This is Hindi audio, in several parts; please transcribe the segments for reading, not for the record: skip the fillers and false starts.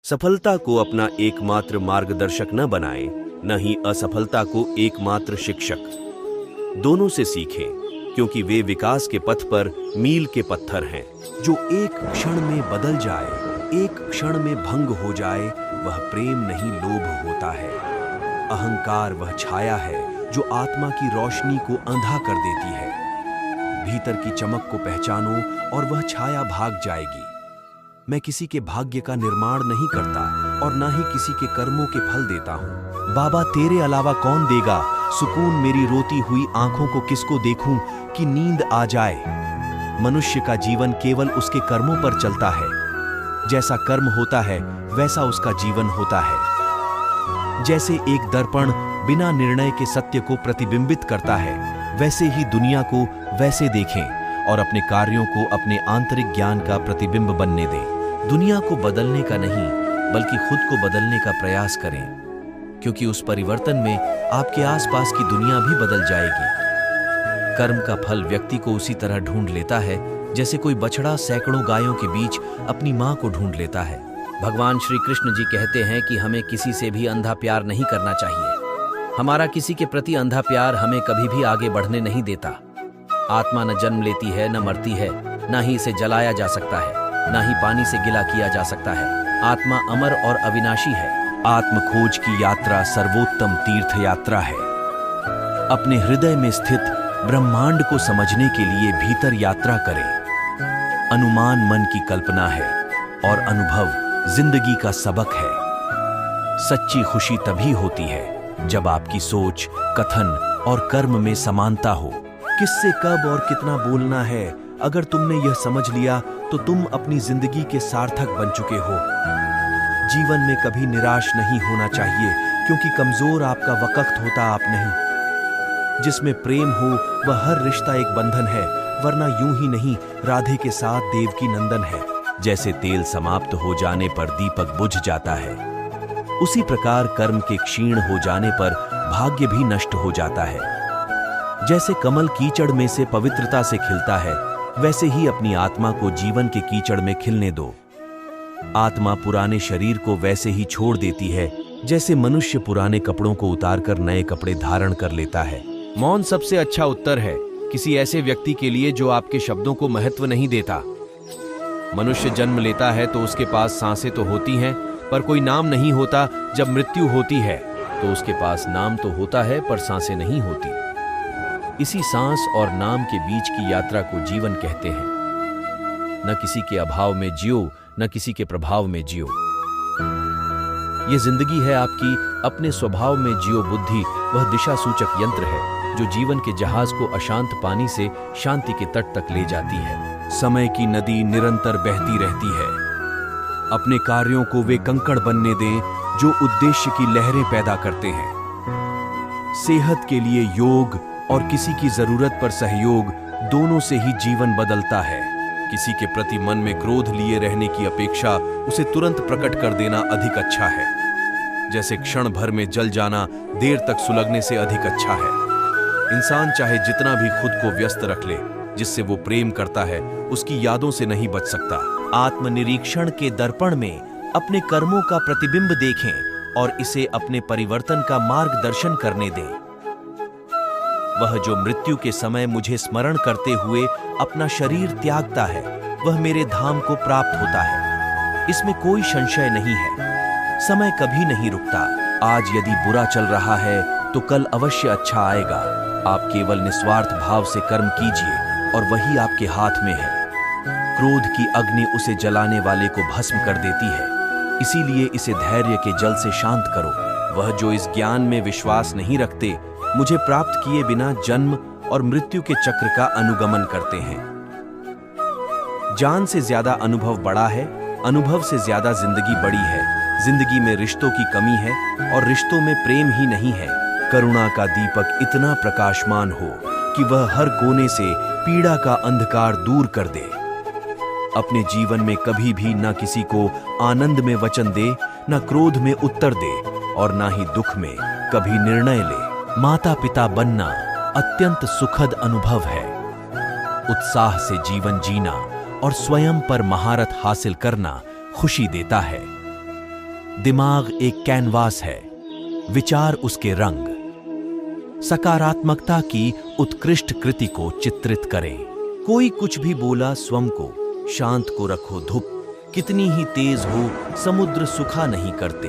सफलता को अपना एकमात्र मार्गदर्शक न बनाएं, न ही असफलता को एकमात्र शिक्षक। दोनों से सीखें, क्योंकि वे विकास के पथ पर मील के पत्थर हैं। जो एक क्षण में बदल जाए, एक क्षण में भंग हो जाए, वह प्रेम नहीं लोभ होता है। अहंकार वह छाया है जो आत्मा की रोशनी को अंधा कर देती है। भीतर की चमक को पहचानो और वह छाया भाग जाएगी। मैं किसी के भाग्य का निर्माण नहीं करता और ना ही किसी के कर्मों के फल देता हूँ। बाबा, तेरे अलावा कौन देगा सुकून मेरी रोती हुई आंखों को? किसको देखूं कि नींद आ जाए? मनुष्य का जीवन केवल उसके कर्मों पर चलता है। जैसा कर्म होता है वैसा उसका जीवन होता है। जैसे एक दर्पण बिना निर्णय के सत्य को प्रतिबिंबित करता है, वैसे ही दुनिया को वैसे देखें और अपने कार्यों को अपने आंतरिक ज्ञान का प्रतिबिंब बनने दें। दुनिया को बदलने का नहीं, बल्कि खुद को बदलने का प्रयास करें, क्योंकि उस परिवर्तन में आपके आसपास की दुनिया भी बदल जाएगी। कर्म का फल व्यक्ति को उसी तरह ढूंढ लेता है जैसे कोई बछड़ा सैकड़ों गायों के बीच अपनी मां को ढूंढ लेता है। भगवान श्री कृष्ण जी कहते हैं कि हमें किसी से भी अंधा प्यार नहीं करना चाहिए। हमारा किसी के प्रति अंधा प्यार हमें कभी भी आगे बढ़ने नहीं देता। आत्मा न जन्म लेती है, न मरती है, न ही इसे जलाया जा सकता है, न ही पानी से गिला किया जा सकता है। आत्मा अमर और अविनाशी है। आत्म खोज की यात्रा सर्वोत्तम तीर्थ यात्रा है। अपने हृदय में स्थित ब्रह्मांड को समझने के लिए भीतर यात्रा करें। अनुमान मन की कल्पना है और अनुभव जिंदगी का सबक है। सच्ची खुशी तभी होती है जब आपकी सोच, कथन और कर्म में समानता हो। किससे कब और कितना बोलना है, अगर तुमने यह समझ लिया तो तुम अपनी जिंदगी के सार्थक बन चुके हो। जीवन में कभी निराश नहीं होना चाहिए, क्योंकि कमजोर आपका वक्त होता आप नहीं। जिसमें प्रेम हो वह हर रिश्ता एक बंधन है, वरना यूं ही नहीं राधे के साथ देवकी नंदन है। जैसे तेल समाप्त हो जाने पर दीपक बुझ जाता है, उसी प्रकार कर्म के क्षीण हो जाने पर भाग्य भी नष्ट हो जाता है। जैसे कमल कीचड़ में से पवित्रता से खिलता है, वैसे ही अपनी आत्मा को जीवन के कीचड़ में खिलने दो। आत्मा पुराने शरीर को वैसे ही छोड़ देती है जैसे मनुष्य पुराने कपड़ों को उतारकर नए कपड़े धारण कर लेता है। मौन सबसे अच्छा उत्तर है किसी ऐसे व्यक्ति के लिए जो आपके शब्दों को महत्व नहीं देता। मनुष्य जन्म लेता है तो उसके पास सांसें तो होती हैं, पर कोई नाम नहीं होता। जब मृत्यु होती है तो उसके पास नाम तो होता है, पर सांसें नहीं होती। इसी सांस और नाम के बीच की यात्रा को जीवन कहते हैं। न किसी के अभाव में जियो, न किसी के प्रभाव में जियो। ये जिंदगी है आपकी, अपने स्वभाव में जियो। बुद्धि वह दिशा सूचक यंत्र है जो जीवन के जहाज को अशांत पानी से शांति के तट तक ले जाती है। समय की नदी निरंतर बहती रहती है। अपने कार्यों को वे कंकड़ बनने दें जो उद्देश्य की लहरें पैदा करते हैं। सेहत के लिए योग और किसी की जरूरत पर सहयोग, दोनों से ही जीवन बदलता है। किसी के प्रति मन में क्रोध लिए रहने की अपेक्षा उसे तुरंत प्रकट कर देना अधिक अच्छा है। जैसे क्षण भर में जल जाना देर तक सुलगने से अधिक अच्छा है। इंसान चाहे जितना भी खुद को व्यस्त रख ले, जिससे वो प्रेम करता है उसकी यादों से नहीं बच सकता। आत्मनिरीक्षण के दर्पण में अपने कर्मों का प्रतिबिंब देखें और इसे अपने परिवर्तन का मार्गदर्शन करने दें। वह जो मृत्यु के समय मुझे स्मरण करते हुए अपना शरीर त्यागता है, वह मेरे धाम को प्राप्त होता है। इसमें कोई संशय नहीं है। समय कभी नहीं रुकता। आज यदि बुरा चल रहा है तो कल अवश्य अच्छा आएगा। आप केवल निस्वार्थ भाव से कर्म कीजिए और वही आपके हाथ में है। क्रोध की अग्नि उसे जलाने वाले को भस्म कर देती है, इसीलिए इसे धैर्य के जल से शांत करो। वह जो इस ज्ञान में विश्वास नहीं रखते, मुझे प्राप्त किए बिना जन्म और मृत्यु के चक्र का अनुगमन करते हैं। जान से ज्यादा अनुभव बड़ा है, अनुभव से ज्यादा जिंदगी बड़ी है। जिंदगी में रिश्तों की कमी है और रिश्तों में प्रेम ही नहीं है। करुणा का दीपक इतना प्रकाशमान हो कि वह हर कोने से पीड़ा का अंधकार दूर कर दे। अपने जीवन में कभी भी न किसी को आनंद में वचन दे, न क्रोध में उत्तर दे और न ही दुख में कभी निर्णय ले। माता पिता बनना अत्यंत सुखद अनुभव है। उत्साह से जीवन जीना और स्वयं पर महारत हासिल करना खुशी देता है। दिमाग एक कैनवास है, विचार उसके रंग। सकारात्मकता की उत्कृष्ट कृति को चित्रित करें। कोई कुछ भी बोला स्वयं को शांत को रखो धूप। कितनी ही तेज हो समुद्र सुखा नहीं करते।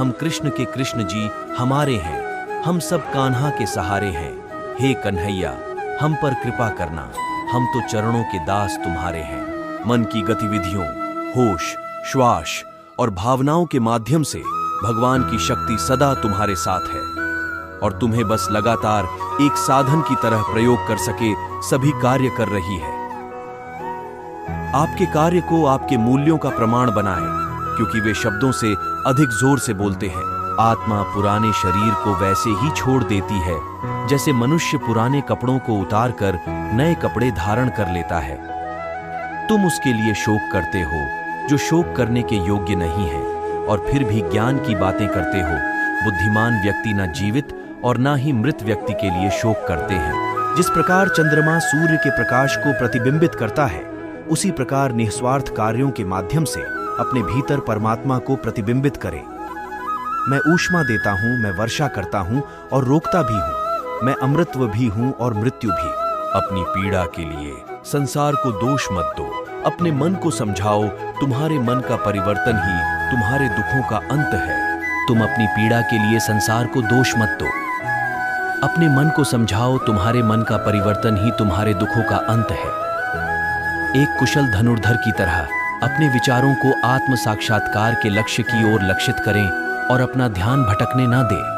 हम कृष्ण के कृष्ण जी हमारे हैं, हम सब कान्हा के सहारे हैं। हे कन्हैया हम पर कृपा करना, हम तो चरणों के दास तुम्हारे हैं। मन की गतिविधियों, होश, श्वास और भावनाओं के माध्यम से भगवान की शक्ति सदा तुम्हारे साथ है और तुम्हें बस लगातार एक साधन की तरह प्रयोग कर सके सभी कार्य कर रही है। आपके कार्य को आपके मूल्यों का प्रमाण बनाएं, क्योंकि वे शब्दों से अधिक जोर से बोलते हैं। आत्मा पुराने शरीर को वैसे ही छोड़ देती है जैसे मनुष्य पुराने कपड़ों को उतारकर नए कपड़े धारण कर लेता है। तुम उसके लिए शोक करते हो जो शोक करने के योग्य नहीं है और फिर भी ज्ञान की बातें करते हो। बुद्धिमान व्यक्ति न जीवित और न ही मृत व्यक्ति के लिए शोक करते हैं। जिस प्रकार चंद्रमा सूर्य के प्रकाश को प्रतिबिंबित करता है, उसी प्रकार निस्वार्थ कार्यों के माध्यम से अपने भीतर परमात्मा को प्रतिबिंबित करें। मैं ऊष्मा देता हूं, मैं वर्षा करता हूं और रोकता भी हूं। मैं अमृतत्व भी हूं और मृत्यु भी। अपनी पीड़ा के लिए संसार को दोष मत दो। अपने मन को समझाओ, तुम्हारे मन का परिवर्तन ही तुम्हारे दुखों का अंत है। तुम अपनी पीड़ा के लिए संसार को दोष मत दो। अपने मन को समझाओ, तुम्हारे मन का परिवर्तन ही तुम्हारे दुखों का अंत है। एक कुशल धनुर्धर की तरह अपने विचारों को आत्म साक्षात्कार के लक्ष्य की ओर लक्षित करें और अपना ध्यान भटकने ना दें।